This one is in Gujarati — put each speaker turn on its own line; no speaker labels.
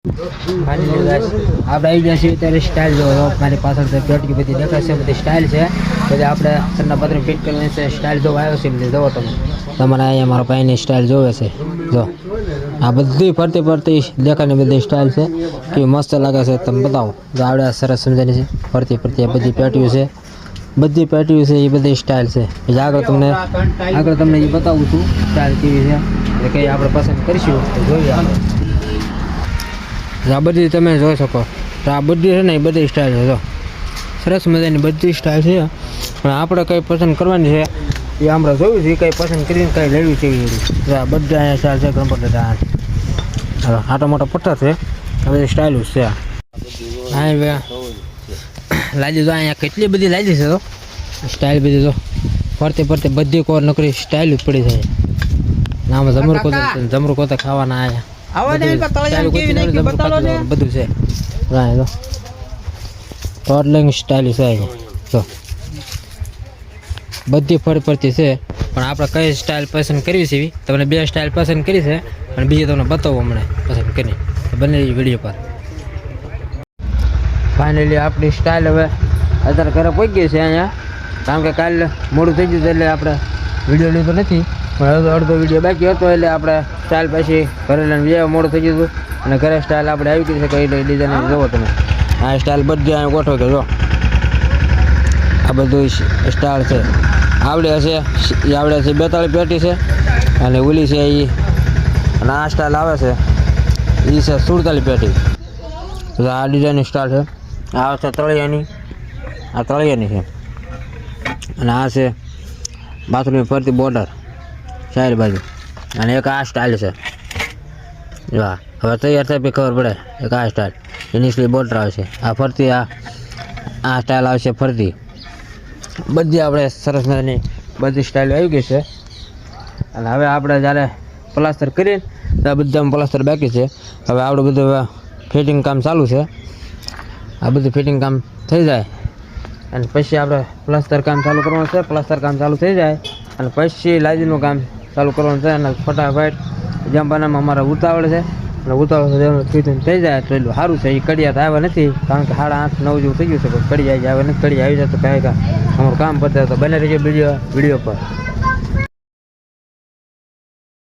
આપણે આવી ગયા છીએ ત્યારે સ્ટાઇલ જો મારી પાછળ પેટકી બધી દેખાશે, બધી સ્ટાઇલ છે. પછી આપણે સરના પત્ર ફિટ કરવાની છે. સ્ટાઇલ જો આવ્યો છે બધી જોવો તમે. તમારે અહીંયા મારા ભાઈની સ્ટાઇલ જોવે છે. જો આ બધી ફરતી ફરતી દેખાની બધી સ્ટાઇલ છે, કે મસ્ત લાગે છે તમે બતાવો. જો આવડે સરસ સમજાની છે. ફરતી ફરતી આ બધી પેટીઓ છે, બધી પેટીઓ છે, એ બધી સ્ટાઇલ છે. પછી આગળ તમને એ બતાવું છું સ્ટાઇલ કેવી છે, એટલે કંઈ આપણે પસંદ કરીશું તો જોઈએ આપણે. આ બધી તમે જોઈ શકો તો આ બધી છે ને એ બધી સ્ટાઇલ છે. જો સરસ મજાની બધી સ્ટાઇલ છે, પણ આપણે કંઈ પસંદ કરવાની છે એ આપણે જોયું છે. કંઈ પસંદ કરીને કંઈ લેવી છે એવી આ બધી અહીંયા સ્ટાઇલ છે. કમ્પ્યુટર આટો મોટો પથ્થર છે, આ બધી સ્ટાઇલ છે. હા લાજી જો અહીંયા કેટલી બધી લાજી છે. તો સ્ટાઇલ બધી જો ફરતે ફરતે બધી કોર નકરી સ્ટાઇલ જ પડી જાય. આમાં જમરૂ કોતા ખાવાના આવ્યા બધું છે. ટોડલિંગ સ્ટાઇલ છે જો બધી ફરી ફરતી છે, પણ આપણે કઈ સ્ટાઇલ પસંદ કરવી છે એવી તમને બે સ્ટાઇલ પસંદ કરી છે, અને બીજી તમને બતાવો હમણાં પસંદ કરી બંને વિડીયો પર. ફાઇનલી આપણી સ્ટાઇલ હવે અત્યારે ઘરે પહોંચી ગઈ છે અહીંયા, કારણ કે કાલે મોડું થઈ ગયું એટલે આપણે વિડીયો લીધો નથી, પણ અડધો વિડીયો બાકી હતો એટલે આપણે સ્ટાઇલ પછી ઘરે લઈને બે મોડું થઈ ગયું હતું, અને ઘરે સ્ટાઇલ આપણે આવી ગઈ છે. કઈ ડિઝાઇન જોવો તમે. આ સ્ટાઇલ બધી અહીંયા ગોઠવો કે જો આ બધું સ્ટાઇલ છે. આવડે હશે એ આવડે છે 42 પેટી છે, અને ઓલી છે એ, અને આ સ્ટાઇલ આવે છે એ છે 47 પેટી. આ ડિઝાઇનની સ્ટાઇલ છે. આ છે તળિયાની, આ તળિયાની છે, અને આ છે બાથરૂમની ફરતી બોર્ડર સાઈડ બાજુ, અને એક આ સ્ટાઇલ છે. વાહ, હવે તૈયાર થાય પછી ખબર પડે. એક આ સ્ટાઇલ એની સ્લીવ બોર્ડર આવશે. આ ફરતી આ સ્ટાઇલ આવશે ફરતી. બધી આપણે સરસ મજાની બધી સ્ટાઇલ આવી ગઈ છે, અને હવે આપણે જ્યારે પ્લાસ્ટર કરીએ તો બધામાં પ્લાસ્ટર બાકી છે. હવે આપણે બધું ફિટિંગ કામ ચાલુ છે. આ બધું ફિટિંગ કામ થઈ જાય અને પછી આપણે પ્લાસ્ટર કામ ચાલુ કરવાનું છે. પ્લાસ્ટર કામ ચાલુ થઈ જાય અને પછી લાદીનું કામ ચાલુ કરવાનું છે. અને ફટાફટ જંપાનામાં અમારે ઉતાવળ છે, અને ઉતાવળ ફિટિંગ થઈ જાય તો એટલું સારું છે. એ કડિયા તો આવ્યા નથી, કારણ કે 8:30 9 જેવું થઈ ગયું છે, પણ કડિયા આવે નથી. કડિયા આવી જાય તો કાંઈ અમારું કામ પતે તો બને રહીએ વિડીયો પર.